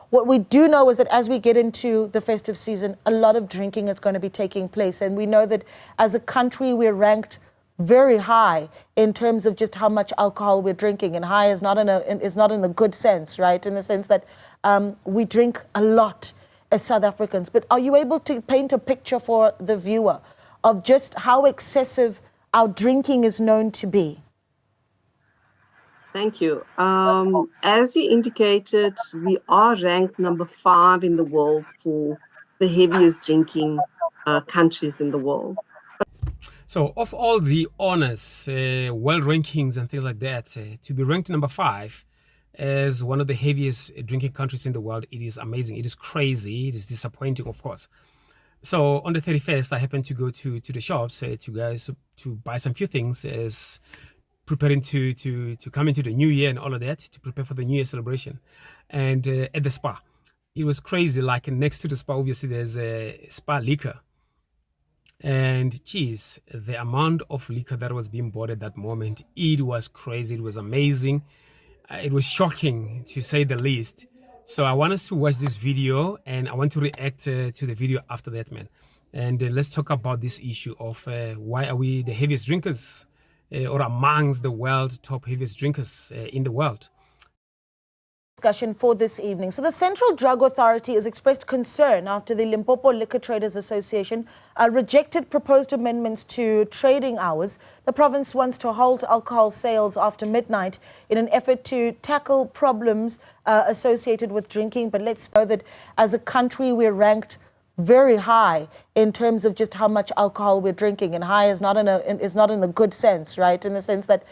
What we do know is that as we get into the festive season, a lot of drinking is going to be taking place. And we know that as a country, we're ranked very high in terms of just how much alcohol we're drinking. And high is not in a good sense, right? In the sense that we drink a lot as South Africans. But are you able to paint a picture for the viewer of just how excessive our drinking is known to be? Thank you. As you indicated, we are ranked number 5 in the world for the heaviest drinking countries in the world. So of all the honors, world rankings and things like that, to be ranked number 5 as one of the heaviest drinking countries in the world, it is amazing. It is crazy. It is disappointing, of course. So on the 31st, I happened to go to the shops to buy some few things as preparing to come into the new year and all of that, to prepare for the new year celebration. And at the spa, it was crazy. Like next to the spa, obviously there's a spa liquor. And geez, the amount of liquor that was being bought at that moment, it was crazy. It was amazing. It was shocking, to say the least. So I want us to watch this video, and I want to react to the video after that, man. And let's talk about this issue of why are we the heaviest drinkers or amongst the world top heaviest drinkers in the world. Discussion for this evening. So the Central Drug Authority has expressed concern after the Limpopo Liquor Traders Association rejected proposed amendments to trading hours. The province wants to halt alcohol sales after midnight in an effort to tackle problems associated with drinking. But let's know that as a country, we're ranked very high in terms of just how much alcohol we're drinking. And high is not in a good sense, right? In the sense that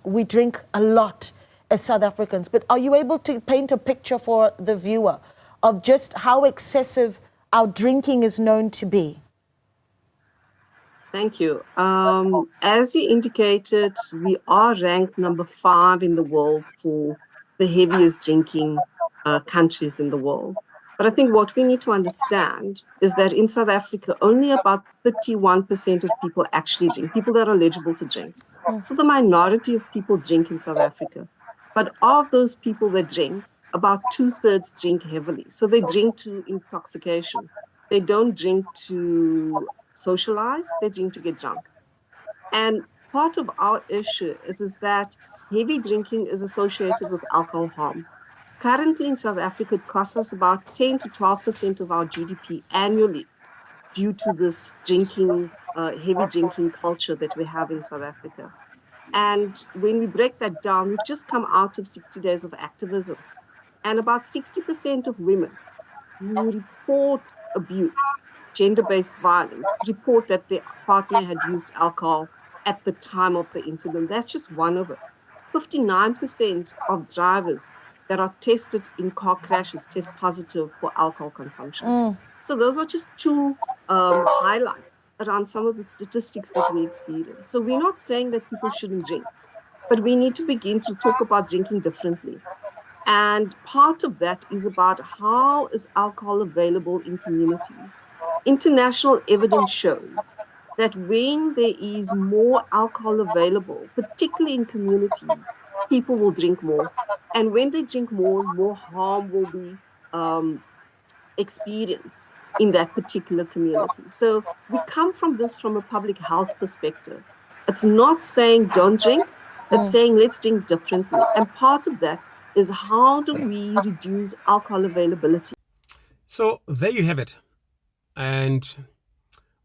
we drink a lot as South Africans. But are you able to paint a picture for the viewer of just how excessive our drinking is known to be? Thank you. As you indicated, we are ranked number 5 in the world for the heaviest drinking countries in the world. But I think what we need to understand is that in South Africa, only about 31% of people actually drink, people that are eligible to drink. So the minority of people drink in South Africa. But of those people that drink, about 2/3 drink heavily. So they drink to intoxication. They don't drink to socialize, they drink to get drunk. And part of our issue is that heavy drinking is associated with alcohol harm. Currently in South Africa, it costs us about 10 to 12% of our GDP annually due to this drinking, heavy drinking culture that we have in South Africa. And when we break that down, we've just come out of 60 days of activism. And about 60% of women who report abuse, gender-based violence, report that their partner had used alcohol at the time of the incident. That's just one of it. 59% of drivers that are tested in car crashes test positive for alcohol consumption. So those are just two highlights around some of the statistics that we experience. So we're not saying that people shouldn't drink, but we need to begin to talk about drinking differently. And part of that is about how is alcohol available in communities. International evidence shows that when there is more alcohol available, particularly in communities, people will drink more. And when they drink more harm will be experienced in that particular community. So we come from a public health perspective. It's not saying don't drink, it's saying let's drink differently. And part of that is how do we reduce alcohol availability? So there you have it. And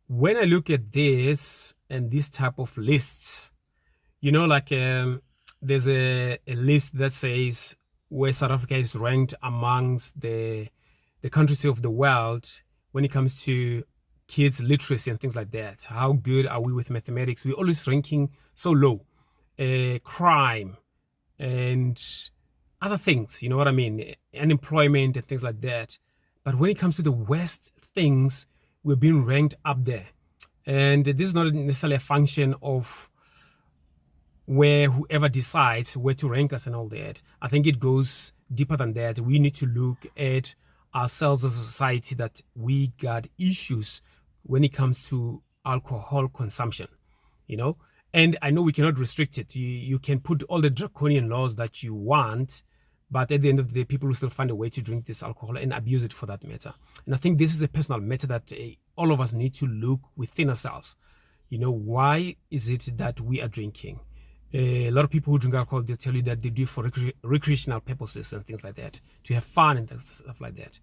when I look at this and this type of lists, you know, like there's a list that says where South Africa is ranked amongst the countries of the world when it comes to kids' literacy and things like that. How good are we with mathematics? We're always ranking so low. Crime and other things, you know what I mean? Unemployment and things like that. But when it comes to the West things, we're being ranked up there. And this is not necessarily a function of where whoever decides where to rank us and all that. I think it goes deeper than that. We need to look at ourselves as a society that we got issues when it comes to alcohol consumption, you know. And I know we cannot restrict it. You can put all the draconian laws that you want, But at the end of the day, people will still find a way to drink this alcohol and abuse it for that matter. And I think this is a personal matter that all of us need to look within ourselves. Why is it that we are drinking? A lot of people who drink alcohol, they tell you that they do it for recreational purposes and things like that, to have fun and stuff like that.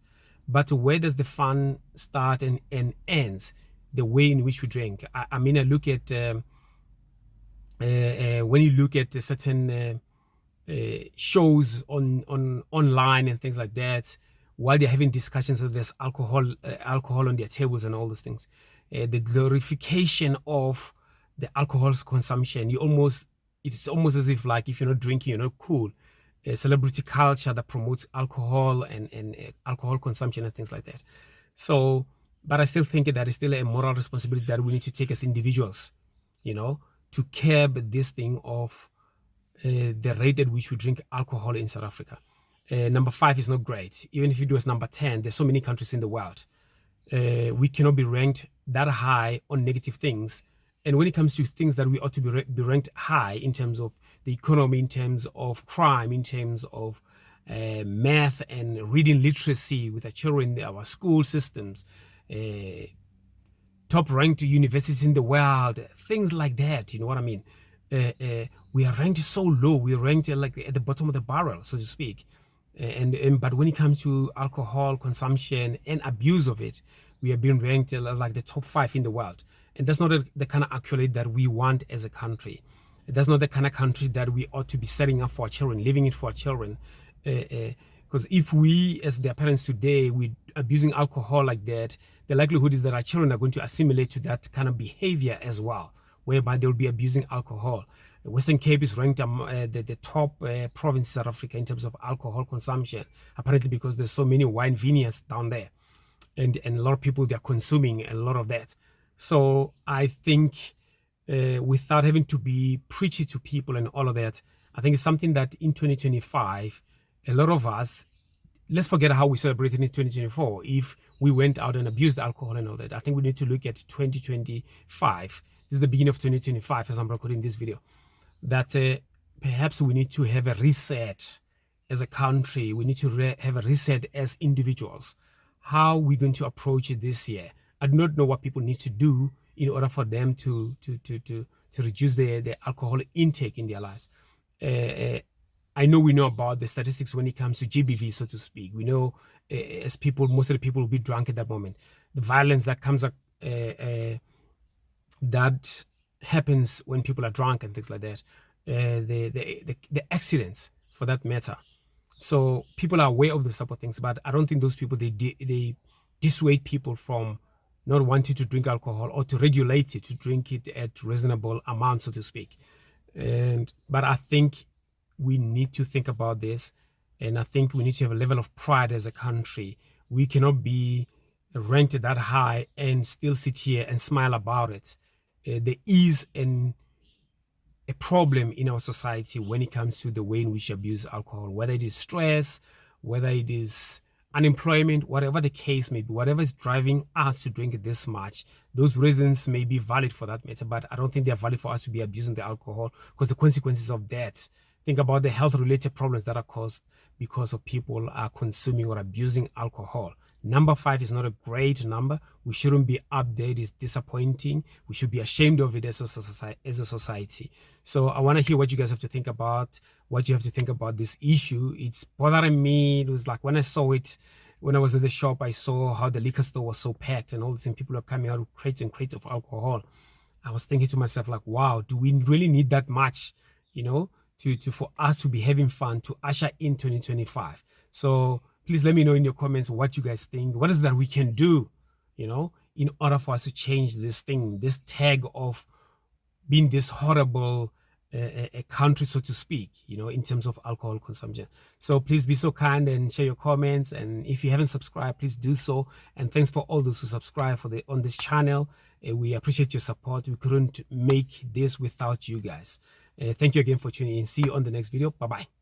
But where does the fun start and ends? The way in which we drink. I look at when you look at certain shows on online and things like that, while they're having discussions of there's alcohol on their tables and all those things, the glorification of the alcohol's consumption, it's almost as if, like, if you're not drinking, you're not cool. Celebrity culture that promotes alcohol and alcohol consumption and things like that. So, but I still think that is still a moral responsibility that we need to take as individuals, to curb this thing of the rate at which we drink alcohol in South Africa. Number 5 is not great. Even if it was number 10, there's so many countries in the world. We cannot be ranked that high on negative things. And when it comes to things that we ought to be ranked high in terms of the economy, in terms of crime, in terms of math and reading literacy with our children, our school systems, top ranked universities in the world, things like that, you know what I mean? We are ranked so low. We are ranked like at the bottom of the barrel, so to speak. But when it comes to alcohol consumption and abuse of it, we have been ranked like the top 5 in the world. And that's not the kind of accolade that we want as a country. That's not the kind of country that we ought to be setting up for our children, living it for our children. Because if we, as their parents today, we're abusing alcohol like that, the likelihood is that our children are going to assimilate to that kind of behavior as well, whereby they'll be abusing alcohol. The Western Cape is ranked the top province in South Africa in terms of alcohol consumption, apparently because there's so many wine vineyards down there. And a lot of people, they're consuming a lot of that. So I think without having to be preachy to people and all of that, I think it's something that in 2025, a lot of us, let's forget how we celebrated in 2024. If we went out and abused alcohol and all that, I think we need to look at 2025. This is the beginning of 2025 as I'm recording this video. That perhaps we need to have a reset as a country. We need to have a reset as individuals. How are we going to approach it this year? I do not know what people need to do in order for them to reduce their alcohol intake in their lives. I know we know about the statistics when it comes to GBV, so to speak. We know as people, most of the people will be drunk at that moment. The violence that comes up, that happens when people are drunk and things like that. The accidents, for that matter. So people are aware of these type of things, but I don't think those people, they dissuade people from not wanting to drink alcohol or to regulate it, to drink it at reasonable amounts, so to speak. But I think we need to think about this, and I think we need to have a level of pride as a country. We cannot be ranked that high and still sit here and smile about it. There is a problem in our society when it comes to the way in which we abuse alcohol, whether it is stress, whether it is unemployment, whatever the case may be, whatever is driving us to drink this much. Those reasons may be valid for that matter, but I don't think they're valid for us to be abusing the alcohol, because the consequences of that, think about the health related problems that are caused because of people are consuming or abusing alcohol. Number 5 is not a great number. We shouldn't be up there. It is disappointing. We should be ashamed of it as a society. So I want to hear what you guys have to think about, what you have to think about this issue. It's bothering me. It was like when I saw it, when I was at the shop, I saw how the liquor store was so packed and all this, and people are coming out with crates and crates of alcohol. I was thinking to myself, like, wow, do we really need that much, for us to be having fun, to usher in 2025? So please let me know in your comments what you guys think. What is that we can do, in order for us to change this thing, this tag of being this horrible a country, so to speak, in terms of alcohol consumption. So please be so kind and share your comments. And if you haven't subscribed, please do so. And thanks for all those who subscribe on this channel. We appreciate your support. We couldn't make this without you guys. Thank you again for tuning in. See you on the next video. Bye-bye.